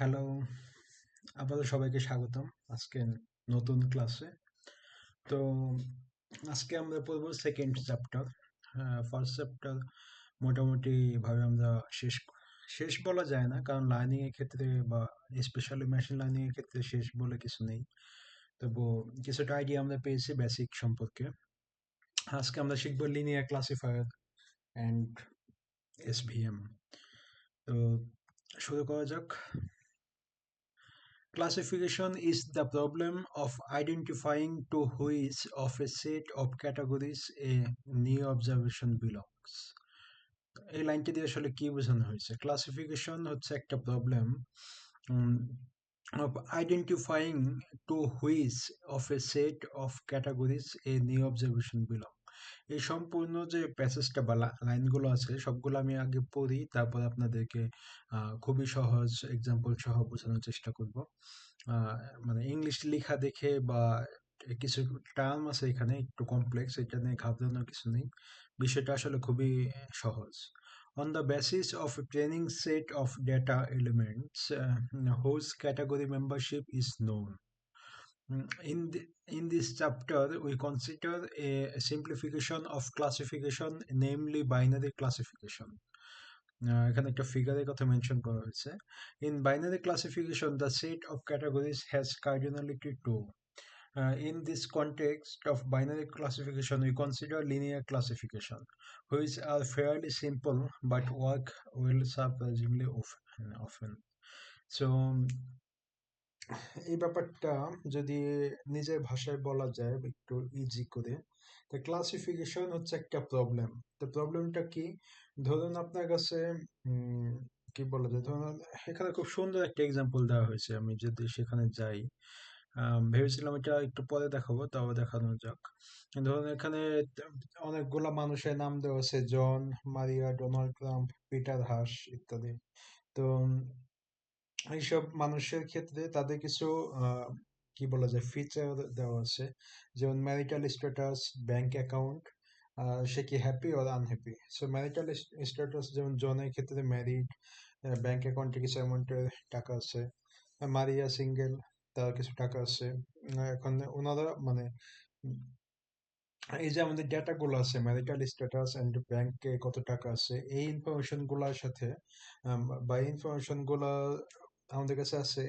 Hello, আপনাদের সবাইকে স্বাগতম আজকে নতুন ক্লাসে। তো আজকে আমরা পড়বো সেকেন্ড চ্যাপ্টার। ফার্স্ট চ্যাপ্টার মোটামুটি ভাবে আমরা শেষ শেষ বলা যায় না, কারণ লার্নিং এর ক্ষেত্রে বা স্পেশালি মেশিন লার্নিং এর ক্ষেত্রে শেষ বলে কিছু নেই। তবু কিছুটা আইডিয়া আমরা পেয়েছি বেসিক সম্পর্কে। আজকে আমরা শিখবো লিনিয়ার ক্লাসিফায়ার অ্যান্ড এসভিএম। তো শুরু করা যাক। Classification is the problem of identifying to which of a set of categories a new observation belongs. এই লাইনটি দিয়ে আসলে কি বোঝানো হয়েছে? ক্লাসিফিকেশন হচ্ছে একটা problem of identifying to which of a set of categories a new observation belong. এই সম্পূর্ণ যে প্যাসেজটা বা লাইনগুলো আছে সবগুলো আমি আগে পড়ি, তারপর আপনাদেরকে খুবই সহজ এক্সাম্পল সহ বোঝানোর চেষ্টা করব। আহ, মানে ইংলিশ লেখা দেখে বা কিছু টার্ম আছে এখানে একটু কমপ্লেক্স, এটা নিয়ে ঘাবড়ানোর কিছু নেই। বিষয়টা আসলে খুবই সহজ। On the basis of a training set of data elements whose category membership is known. In this chapter, we consider a simplification of classification, namely binary classification. এখানে একটা ফিগারের কথা মেনশন করা হয়েছে। In binary classification, the set of categories has cardinality 2. In this context of binary classification, we consider linear classification, which are fairly simple but work well surprisingly often. So, এই ব্যাপারটা যদি নিজের ভাষায় বলা যায় একটু ইজি করে, তো ক্লাসিফিকেশন হচ্ছে একটা প্রবলেম। তো প্রবলেমটা কি? ধরুন আপনার কাছে কি বলা যায়, ধরুন এখানে খুব সুন্দর একটা এক্সাম্পল দেওয়া হয়েছে। আমি যদি সেখানে যাই, ভেবেছিলাম এটা একটু পরে দেখাবো, তাও দেখানো যাক। ধরুন এখানে অনেকগুলা মানুষের নাম দেওয়া আছে: John, Maria, Donald Trump, Peter Haas ইত্যাদি। তো এইসব মানুষের ক্ষেত্রে তাদের কিছু আহ, কি বলা যায় ফিচার দেওয়া আছে, যেমন ম্যারিটাল স্ট্যাটাস, ব্যাংক অ্যাকাউন্ট, সে কি happy or unhappy. So marital status যেমন জনের ক্ষেত্রে ম্যারিড, ব্যাংক অ্যাকাউন্টে কিছু অ্যামাউন্টের টাকা আছে। মারিয়া সিঙ্গেল, তার কিছু টাকা আছে। এখন ওনারা মানে এই যে আমাদের ডেটা গুলো আছে, ম্যারিটাল স্ট্যাটাস এন্ড ব্যাংকে কত টাকা আছে, এই ইনফরমেশন গুলার সাথে বা ইনফরমেশন গুলা আমাদের কাছে আছে।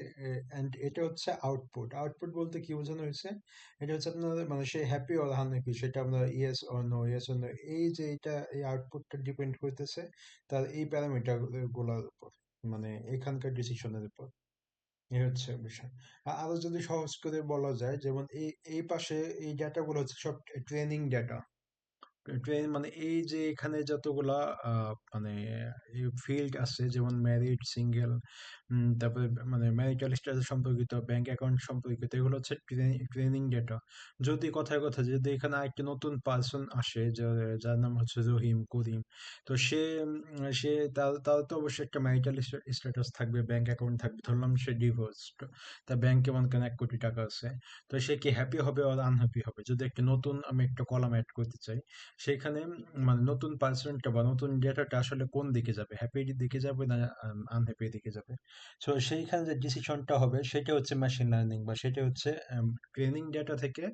এন্ড এটা হচ্ছে আউটপুট। আউটপুট বলতে কি বোঝানো হয়েছে? এটা হচ্ছে আপনার মানে সে হ্যাপি অর আনহ্যাপি, সেটা আপনার yes or no, yes or no, এই যে এটা এই আউটপুটটা ডিপেন্ড করতেছে তার এই প্যারামিটার গুলার উপর, মানে এখানকার ডিসিশনের উপর। এই হচ্ছে বিষয়। আরো যদি সহজ করে বলা যায়, যেমন এই পাশে এই ডেটাগুলো হচ্ছে সব ট্রেনিং ডেটা। ট্রেন মানে এই যে এখানে যতগুলা মানে ফিল্ড আছে, যেমন ম্যারিড, সিঙ্গেল, তারপরে মানে ম্যারিটাল স্ট্যাটাস সম্পর্কিত, ব্যাংক অ্যাকাউন্ট সম্পর্কিত, এগুলো হচ্ছে ট্রেনিং ডেটা। যদি কথায় কথা যদি এখানে আরেকটি নতুন পার্সন আসে, যার নাম হচ্ছে রহিম, করিম, তো সে তার তো অবশ্যই একটা ম্যারিটাল স্ট্যাটাস থাকবে, ব্যাংক অ্যাকাউন্ট থাকবে। ধরলাম সে ডিভোর্সড, তার ব্যাংকে মনে করেন 1 কোটি টাকা আছে। তো সে কি হ্যাপি হবে আর আনহ্যাপি হবে? যদি একটা নতুন আমি একটা কলাম অ্যাড করতে চাই, সেখানে মানে নতুন পার্সনটা বা নতুন ডেটাটা আসলে কোন দিকে যাবে, হ্যাপির দিকে যাবে না আনহ্যাপির দিকে যাবে? সো সেইখানে যে ডিসিশনটা হবে সেটা হচ্ছে মেশিন লার্নিং, বা সেটা হচ্ছে ট্রেনিং ডেটা থেকে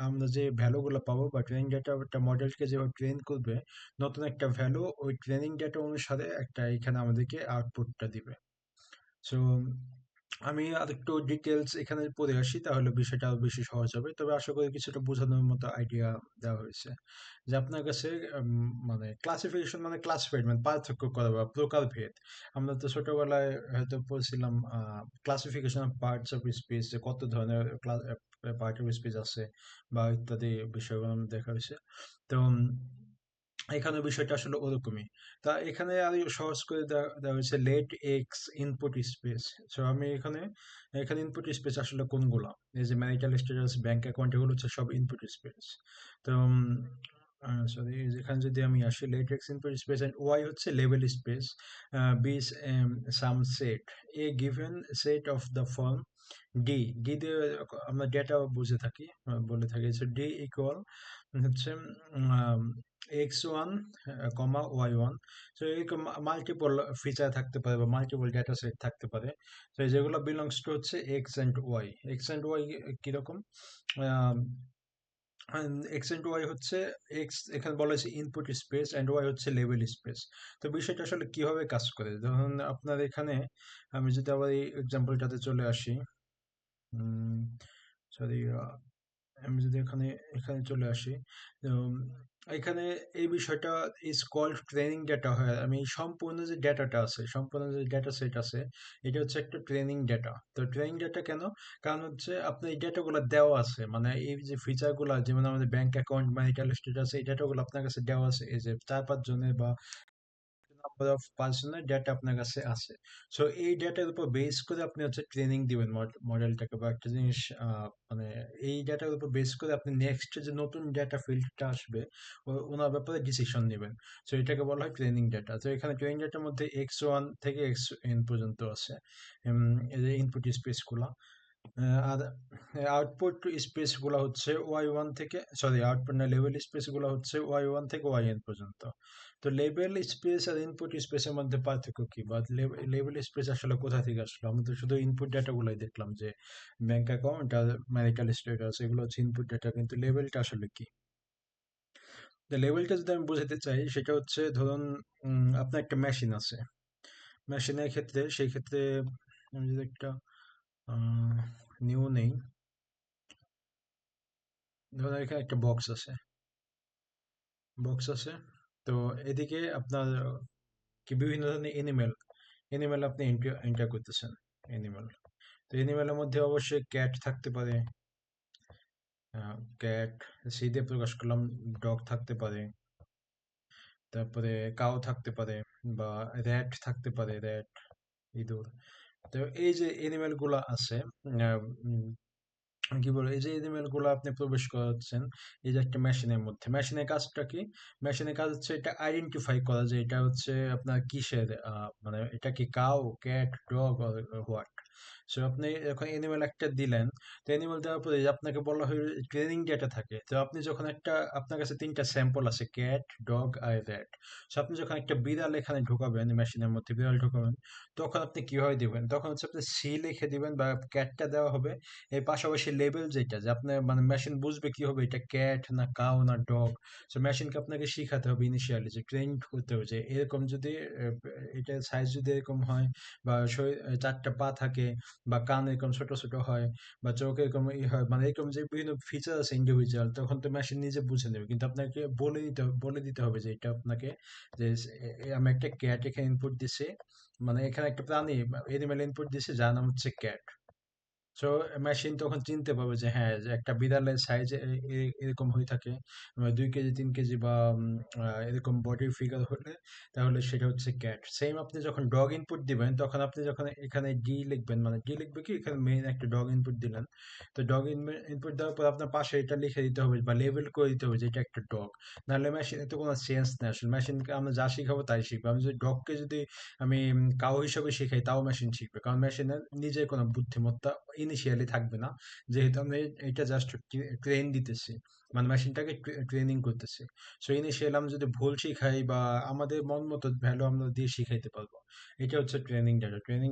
আমরা যে ভ্যালুগুলো পাবো, বা ট্রেনিং ডেটা মডেলকে যেভাবে ট্রেন করবে, নতুন একটা ভ্যালু ওই ট্রেনিং ডেটা অনুসারে একটা এখানে আমাদেরকে আউটপুটটা দিবে। সো আমি আরেকটু ডিটেলস এখানে পড়ে আসি, তাহলে বিষয়টা আরো বেশি সহজ হবে। তবে আশা করি কিছুটা বোঝানোর মতো আইডিয়া দেওয়া হয়েছে। যে আপনার কাছে মানে ক্লাসিফিকেশন মানে ক্লাসিফাইড মানে পার্থক্য করা বা প্রকারভেদ। আমরা তো ছোটবেলায় হয়তো পড়ছিলাম classification of parts of speech, যে কত ধরনের পার্ট অফ স্পিচ আছে বা ইত্যাদি বিষয়গুলো আমাদের দেখা হয়েছে। তো এখানে বিষয়টা আসলে ওরকমই। তা এখানে আর সহজ করে দেওয়া হয়েছে let x input space. So আমি এখানে ইনপুট স্পেস আসলে কোনগুলা, এই যে ম্যারিটাল স্ট্যাটাস, ব্যাংক অ্যাকাউন্ট, এগুলো হচ্ছে সব ইনপুট স্পেস। তো সরি, এখানে যদি আমি আসি, let x input space and y হচ্ছে লেভেল space, be some set, a given set of the form D. D দিয়ে আমরা ডেটা বুঝে থাকি, বলে থাকি। ডি ইকুয়াল হচ্ছে x1 কমা y1। তো এরকম মাল্টিপল ফিচার থাকতে পারে বা মাল্টিপল ডেটা সেট থাকতে পারে। তো যেগুলো বিলংস টু হচ্ছে এক্স অ্যান্ড ওয়াই কিরকম, এক্স অ্যান্ড ওয়াই হচ্ছে এক্স এখানে বলা হয়েছে ইনপুট স্পেস অ্যান্ড ওয়াই হচ্ছে লেভেল স্পেস। তো বিষয়টা আসলে কিভাবে কাজ করে, ধরুন আপনার এখানে আমি যদি আবার এই এক্সাম্পলটাতে চলে আসি, সরি, আমি যদি এখানে এখানে চলে আসি, উম, এখানে এই বিষয়টা ইজ কল্ড ট্রেনিং ডেটা হয়। আমি সম্পূর্ণ যে ডেটা সেট আছে, এটা হচ্ছে একটা ট্রেনিং ডেটা। তো ট্রেনিং ডেটা কেন? কারণ হচ্ছে আপনার এই ডেটাগুলো দেওয়া আছে, মানে এই যে ফিচারগুলো, যেমন আমাদের ব্যাংক অ্যাকাউন্ট, ম্যারিটাল স্ট্যাটাস, এই ডেটাগুলো আপনার কাছে দেওয়া আছে, এই যে 4-5 জনের বা নাম্বার অফ পার্সনের ডেটা আপনার কাছে আছে। সো এই ডেটার উপর বেস করে আপনি হচ্ছে ট্রেনিং দিবেন মডেলটাকে, বা একটা জিনিস মানে এই ডেটার উপর বেস করে আপনি নেক্সট যে নতুন ডেটা ফিল্ডটা আসবে ওনার ব্যাপারে ডিসিশন নেবেন। সো এটাকে বলা হয় ট্রেনিং ডেটা। তো এখানে ট্রেনিং ডেটার মধ্যে x1 থেকে xn পর্যন্ত আছে, এই যে ইনপুট স্পেসগুলো। আর আউটপুট স্পেস গুলো হচ্ছে ওয়াই ওয়ান থেকে, সরি আউটপুট না, লেভেল স্পেস গুলো হচ্ছে ওয়াই ওয়ান থেকে ওয়াইএন পর্যন্ত। তো লেভেল স্পেস আর ইনপুট স্পেসের মধ্যে পার্থক্য কি, বা লেভেল স্পেস আসলে কোথা থেকে আসলো? আমরা তো শুধু ইনপুট ডেটা গুলাই দেখলাম, যে ব্যাংক অ্যাকাউন্ট আর ম্যারিটাল স্ট্যাটাস, এগুলো হচ্ছে ইনপুট ডেটা, কিন্তু লেভেলটা আসলে কি? লেভেলটা যদি আমি বোঝাতে চাই, সেটা হচ্ছে ধরুন আপনার একটা মেশিন আছে। মেশিনের ক্ষেত্রে, সেই ক্ষেত্রে আমি যদি একটা নিউ নেই, ধরুন এখানে একটা বক্স আছে। তো এদিকে আপনার কি বিভিন্ন ধরনের এনিমেল আপনি এন্টার করতেছেন। এনিমেল, তো এনিমেলের মধ্যে অবশ্যই ক্যাট থাকতে পারে, ক্যাট সি দিয়ে প্রকাশ করলাম। ডগ থাকতে পারে, তারপরে কাউ থাকতে পারে, বা র্যাট থাকতে পারে, ইঁদুর। তো এই যে এনিমেল গুলা আছে, আহ, উম, কি বলে, এই যে এনিমেল গুলো আপনি প্রবেশ করাচ্ছেন এই যে একটা মেশিনের মধ্যে। মেশিনের কাজটা কি? মেশিনের কাজ হচ্ছে এটা আইডেন্টিফাই করা, যে এটা হচ্ছে আপনার কিসের, মানে এটা কি cow, cat, dog, what. So আপনি যখন এনিমেল একটা দিলেন, তো এনিমেল দেওয়ার পরে যে আপনাকে বলা হয় ট্রেনিং ডেটা থাকে। তো আপনি যখন একটা, আপনার কাছে 3টা স্যাম্পল আছে, ক্যাট, ডগ আর র্যাট। সো আপনি যখন একটা বিড়াল এখানে ঢোকাবেন, মেশিনের মধ্যে বিড়াল ঢোকাবেন, তখন আপনি কিভাবে দিবেন? তখন হচ্ছে আপনি সি লিখে দিবেন, বা ক্যাটটা দেওয়া হবে, এর পাশাপাশি লেবেল যেটা, যে আপনার মানে মেশিন বুঝবে কি হবে, এটা ক্যাট না কাউ না ডগ। সো মেশিনকে আপনাকে শিখাতে হবে ইনিশিয়ালি, যে ট্রেন করতে হবে, যে এরকম যদি এটা সাইজ যদি এরকম হয়, বা 4টা পা থাকে, বা কান এরকম ছোট ছোট হয়, বা চোখ এরকম হয়, মানে এরকম যে বিভিন্ন ফিচার আছে ইন্ডিভিজুয়াল, তখন তো মেশিন নিজে বুঝে নেবে। কিন্তু আপনাকে বলে দিতে হবে যে এটা আপনাকে, যে আমি একটা ক্যাট এখানে ইনপুট দিছি, মানে এখানে একটা প্রাণী এনিম্যাল ইনপুট দিছি যার নাম হচ্ছে ক্যাট। সো মেশিন তখন চিনতে পারবে যে হ্যাঁ, যে একটা বিড়ালের সাইজ এরকম হয়ে থাকে, 2 কেজি 3 কেজি, বা এরকম বডি ফিগার হলে, তাহলে সেটা হচ্ছে ক্যাট। সেম আপনি যখন ডগ ইনপুট দিবেন, তখন আপনি যখন এখানে ডি লিখবেন, মানে ডি লিখবে কি, এখানে মেইন একটা ডগ ইনপুট দিলেন। তো ডগ ইনপুট দেওয়ার পর আপনার পাশে এটা লিখে দিতে হবে, বা লেবেল করে দিতে হবে যে এটা একটা ডগ। নাহলে মেশিনে তো কোনো সেন্স নেই আসলে। মেশিনকে আমরা যা শিখাবো তাই শিখবে। আমি যদি ডগকে যদি আমি কাউ হিসেবে শিখাই, তাও মেশিন শিখবে, কারণ মেশিনের নিজের কোনো বুদ্ধিমত্তা ইনিশিয়ালি থাকবে না, যেহেতু আমি এটা জাস্ট ট্রেন দিতেছি, মানে মেশিনটাকে ট্রেনিং করতেছি। সো ইনিশিয়াল আমি যদি ভুল শিখাই, বা আমাদের মন মতো ভ্যালু আমরা দিয়ে শিখাইতে পারবো। এটা হচ্ছে ট্রেনিং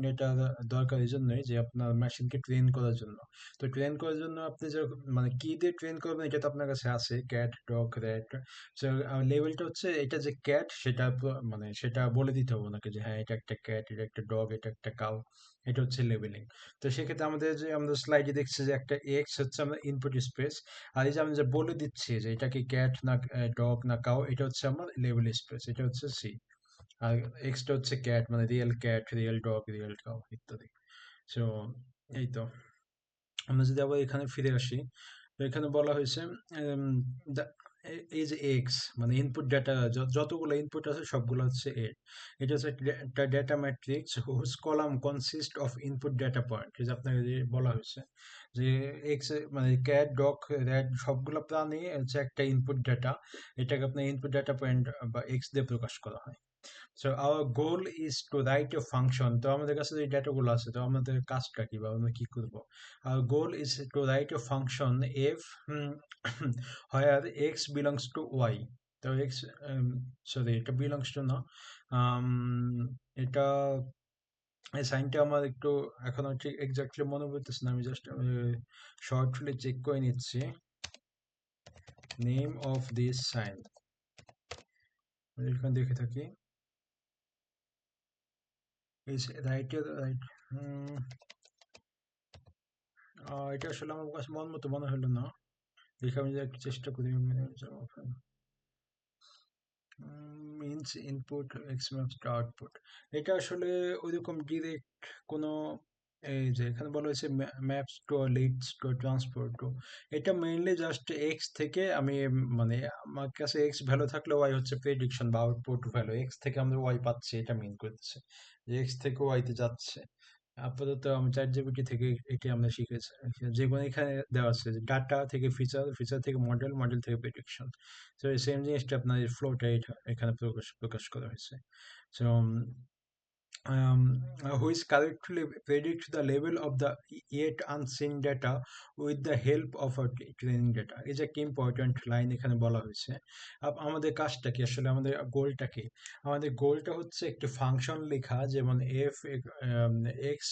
ডেটা দরকার এই জন্যই, যে আপনার মেশিনকে ট্রেন করার জন্য। তো ট্রেন করার জন্য আপনি যে মানে কি দিয়ে ট্রেন করবেন, এটা তো আপনার কাছে আছে, ক্যাট, ডগ, র্যাট। সো লেভেলটা হচ্ছে এটা যে ক্যাট, সেটা মানে সেটা বলে দিতে হবে ওনাকে, যে হ্যাঁ এটা একটা ক্যাট, এটা একটা ডগ, এটা একটা কাউ। এটা হচ্ছে লেভেলিং। তো সেক্ষেত্রে আমাদের যে আমরা স্লাইডে দেখছি যে একটা এক্স হচ্ছে আমরা ইনপুট স্পেস, আর এই যে আমি যে বলে দিচ্ছি যে এটা কি ক্যাট না ডগ না কাউ, এটা হচ্ছে আমার লেভেল স্পেস, এটা হচ্ছে সি। আর এক্সটা হচ্ছে ক্যাট, মানে real cat, real dog, real cow ইত্যাদি। সো এই তো, আমরা যদি আবার এখানে ফিরে আসি, তো এখানে বলা হয়েছে উম, এই যে এক্স, মানে ইনপুট ডেটা, যতগুলো ইনপুট আছে সবগুলো হচ্ছে এ। এটা হচ্ছে একটা data matrix whose column consist of input data point. এই যে আপনাকে যে বলা হয়েছে যে এক্স, মানে ক্যাট, ডগ, র্যাট, সবগুলো প্রাণী হচ্ছে একটা ইনপুট ডেটা। এটাকে আপনার ইনপুট ডেটা পয়েন্ট বা এক্স দিয়ে প্রকাশ করা হয়। So our goal is to write a function. তো আমাদের কাছে যে ডেটাগুলো আছে, তো আমাদের কাজটা কি, বা আমরা কি করবো? Our goal is to write a function F, where X belongs to Y. তো এক্স, সরি এটা বিলংস টু না, আম, এটা এই সাইনটা আমার একটু এখন ঠিক এক্স্যাক্টলি মনে পড়তেছে না, আমি জাস্ট শর্টলি চেক করে নিচ্ছি। নেম অফ দিস সাইন এখানে দেখে থাকি, ইজ রাইট রাইট। এটা আসলে আমার কাছে মন মতো মনে হলো না, দেখে আমি একটু চেষ্টা করি। Means input x maps two output, এটা আসলে ওইরকম ডিরেক্ট কোনো, এই যে এখানে বলা হয়েছে maps to leads to transport to, এটা মেইনলি জাস্ট এক্স থেকে আমি, মানে আমার কাছে এক্স ভ্যালু থাকলে ওয়াই হচ্ছে প্রেডিকশন বা আউটপুট ভ্যালু, এক্স থেকে আমরা ওয়াই পাচ্ছি এটা মিন করতেছে, যে এক্স থেকে ওয়াইতে যাচ্ছে। আপাতত আমি চ্যাট জিপিটি থেকে এটি আমরা শিখেছি, যেগুলো এখানে দেওয়া আছে ডাটা থেকে ফিচার, ফিচার থেকে মডেল, মডেল থেকে প্রেডিকশন। তো এই সেম জিনিসটা আপনার ফ্লোটা এখানে প্রকাশ প্রকাশ করা হয়েছে। So which correctly predict the level of the yet unseen data with the help of a training data, এই যে একটা ইম্পর্টেন্ট লাইন এখানে বলা হয়েছে। আমাদের কাজটা কি আসলে, আমাদের গোলটা কি? আমাদের গোলটা হচ্ছে একটি ফাংশন লেখা, যেমন F X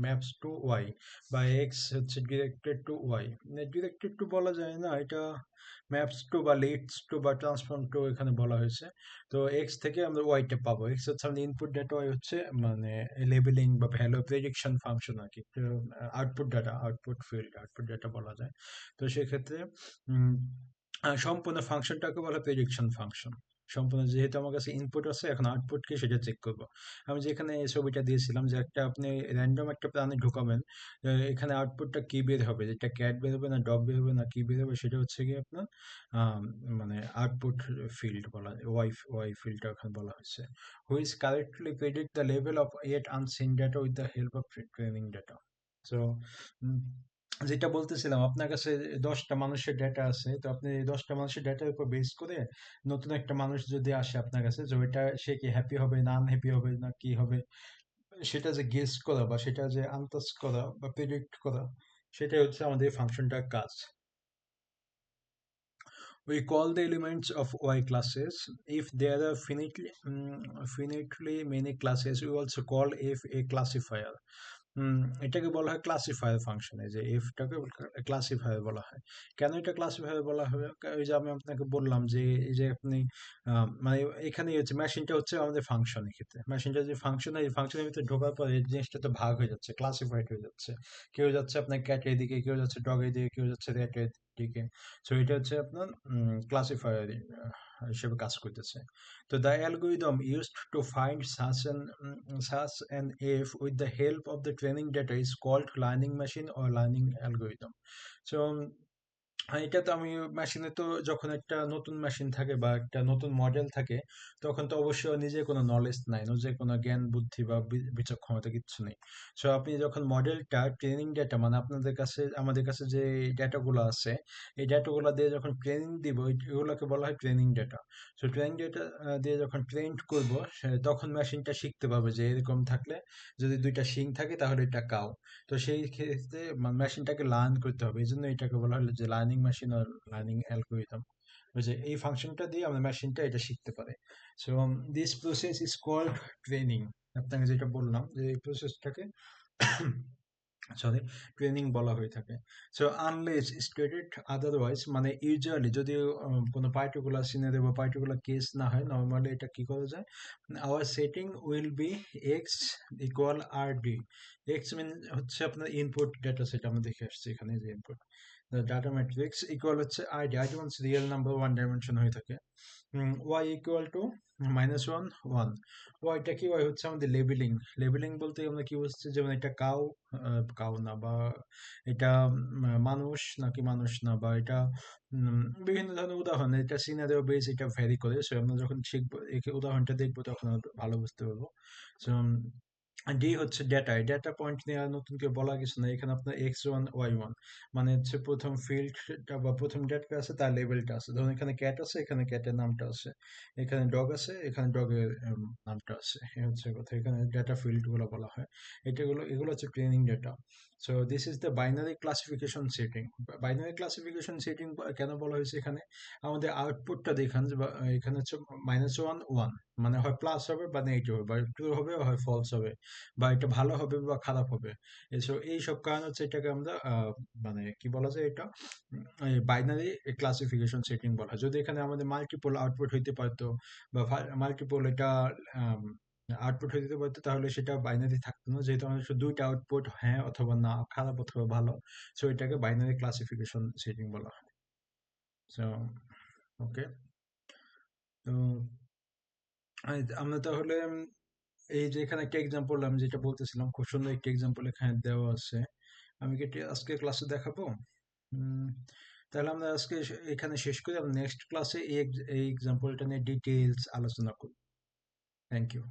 maps to Y, বা এক্স হচ্ছে directed to Y, directed to বলা যায় না, এটা ম্যাপস টু বা লিডস টু বা ট্রান্সফর্ম টু এখানে বলা হয়েছে। তো এক্স থেকে আমরা ওয়াইটা পাবো, এক্স হচ্ছে আমাদের ইনপুট ডেটা, ওয়াই হচ্ছে মানে লেবেলিং বা ভ্যালু প্রেডিকশন ফাংশন আর কি, output data, output field, output data বলা যায়। তো সেক্ষেত্রে উম, সম্পূর্ণ ফাংশনটাকে বলা প্রেডিকশন ফাংশন। সম্পূর্ণ যেহেতু আমার কাছে ইনপুট আছে, এখন আউটপুট কি সেটা চেক করব। আমি যেখানে এই ছবিটা দিয়েছিলাম, যে একটা আপনি র্যান্ডম একটা প্রাণী ঢুকাবেন, এখানে আউটপুটটা কি বের হবে, যেটা ক্যাট বের হবে না ডগ বের হবে না কি বের হবে, সেটা হচ্ছে কি আপনার আম, মানে আউটপুট ফিল্ড বলা, ওয়াই ওয়াই ফিল্ডটা ওখানে বলা হয়েছে, which correctly predict the level of yet unseen data with the help of training data. So যেটা বলতেছিলাম, আপনার কাছে 10টা মানুষের ডেটা আছে, তো আপনি এই 10টা মানুষের ডেটার উপর বেস করে নতুন একটা মানুষ যদি আসে আপনার কাছে, যে ওইটা সে কি হ্যাপি হবে না আনহ্যাপি হবে না কি হবে, সেটা যে গেস করা বা সেটা যে আন্দাজ করা বা প্রেডিক্ট করা, সেটাই হচ্ছে আমাদের ফাংশনটার কাজ। We call the elements of Y classes. If there are finitely many classes, we also call F a classifier. এটাকে বলা হয় ক্লাসিফায়ার ফাংশনে, যে এফটাকে ক্লাসিফায়ার বলা হয়। কেন এটা ক্লাসিফায়ার বলা হবে? ওই যে আমি আপনাকে বললাম যে এই যে আপনি মানে এখানে হচ্ছে মেশিনটা হচ্ছে আমাদের ফাংশন, ক্ষেত্রে মেশিনটা যে ফাংশন, এই ফাংশনের ভিতরে ঢোকার পরে এই জিনিসটা তো ভাগ হয়ে যাচ্ছে, ক্লাসিফাইড হয়ে যাচ্ছে। কেউ যাচ্ছে আপনার ক্যাটের দিকে, কেউ যাচ্ছে ডগের দিকে, কেউ যাচ্ছে র্যাটের দিকে। সো এটা হচ্ছে আপনার ক্লাসিফায়ার হিসেবে কাজ করতেছে। তো the algorithm used to find such an F with the help of the training data is called learning machine or learning algorithm. So এটা তো আমি মেশিনে তো, যখন একটা নতুন মেশিন থাকে বা একটা নতুন মডেল থাকে, তখন তো অবশ্যই ওর নিজে কোনো নলেজ নাই, নিজে কোনো জ্ঞান বুদ্ধি বা বিচক্ষণতা কিচ্ছু নেই। সো আপনি যখন মডেলটা ট্রেনিং ডেটা, মানে আপনাদের কাছে আমাদের কাছে যে ডেটাগুলো আছে, এই ডেটাগুলো দিয়ে যখন ট্রেনিং দিব, এগুলোকে বলা হয় training data. So training data দিয়ে যখন ট্রেন করব, তখন মেশিনটা শিখতে পারবে যে এরকম থাকলে, যদি দুইটা শিং থাকে তাহলে এটা কাউ। তো সেই ক্ষেত্রে মেশিনটাকে লার্ন করতে হবে, এই জন্য এটাকে বলা হলো যে লার্নিং মেশিন আর লার্নিং অ্যালগোরিদম। যে এই ফাংশনটা দিয়ে আমাদের মেশিনটা এটা শিখতে পারে। So this process is called training. আপনাকে যেটা বললাম যে এই প্রসেসটাকে সরি ট্রেনিং বলা হয়ে থাকে। সো আনলেস স্টেটেড আদারওয়াইজ, মানে ইউজুয়ালি যদি কোনো পার্টিকুলার সিনারি বা পার্টিকুলার কেস না হয়, নর্মালি এটা কি করা যায়, our setting will be x equal R D. X mean হচ্ছে আপনার ইনপুট ডেটা সেট, আমরা দেখে আসছি এখানে যে ইনপুট ডাটা ম্যাট্রিক্স, ইকুয়াল হচ্ছে ID, ID once real number one dimension হয়ে থাকে। Y equal to -1 1। ওয়াইটা কি, ওয়াই হচ্ছে আমাদের লেবেলিং। লেবেলিং বলতে আমরা কি বুঝছি, যেমন এটা কাউ, কাউ না, বা এটা মানুষ নাকি মানুষ না, বা এটা বিভিন্ন ধরনের উদাহরণ, এটা সিনারিও বেস, এটা ভ্যারি করে। সো আমরা যখন শিখবো এই উদাহরণটা দেখবো, তখন আমরা ভালো বুঝতে পারবো। সো ডি হচ্ছে ডেটা, ডেটা পয়েন্ট নিয়ে আর নতুন করে বলা কিছু না। এখানে আপনার x1 y1 মানে হচ্ছে প্রথম ফিল্ডটা বা প্রথম ডেটা আছে, তার লেভেলটা আছে। ধরুন এখানে ক্যাট আছে, এখানে ক্যাটের নামটা আছে, এখানে ডগ আছে, এখানে ডগের নামটা আছে। এই হচ্ছে কথা, এখানে ডেটা ফিল্ড গুলো বলা হয়। এগুলো হচ্ছে training data. So this is the binary classification setting. Binary classification setting কেন বলা হয়েছে এখানে? আমাদের আউটপুটটা দেখান যে এখানে হচ্ছে -1 1, মানে হয় প্লাস হবে বা নেগেটিভ হবে, বা ট্রু হবে হয় ফলস হবে, বা এটা ভালো হবে বা খারাপ হবে। এইসব কারণ হচ্ছে এটাকে আমরা মানে কি বলা যায়, এটা বাইনারি ক্লাসিফিকেশন সেটিং বলা হয়। যদি এখানে আমাদের মাল্টিপল আউটপুট হইতে পারতো বা মাল্টিপল এটা আউটপুট হইতে পারতো, তাহলে সেটা বাইনারি থাকতো না। যেহেতু আমাদের শুধু দুইটা আউটপুট, হ্যাঁ অথবা না, খারাপ অথবা ভালো, সো এটাকে বাইনারি ক্লাসিফিকেশন সেটিং বলা হয়। সো ওকে, তো আমরা তাহলে এই যে এখানে একটা এক্সাম্পল আমি যেটা বলতেছিলাম, খুব সুন্দর একটা এক্সাম্পল এখানে দেওয়া আছে। আমি কি এটা আজকে ক্লাসে দেখাবো? উম, তাহলে আমরা আজকে এখানে শেষ করি। আমরা নেক্সট ক্লাসে এই এক্সাম্পলটা নিয়ে ডিটেইলস আলোচনা করব। Thank you.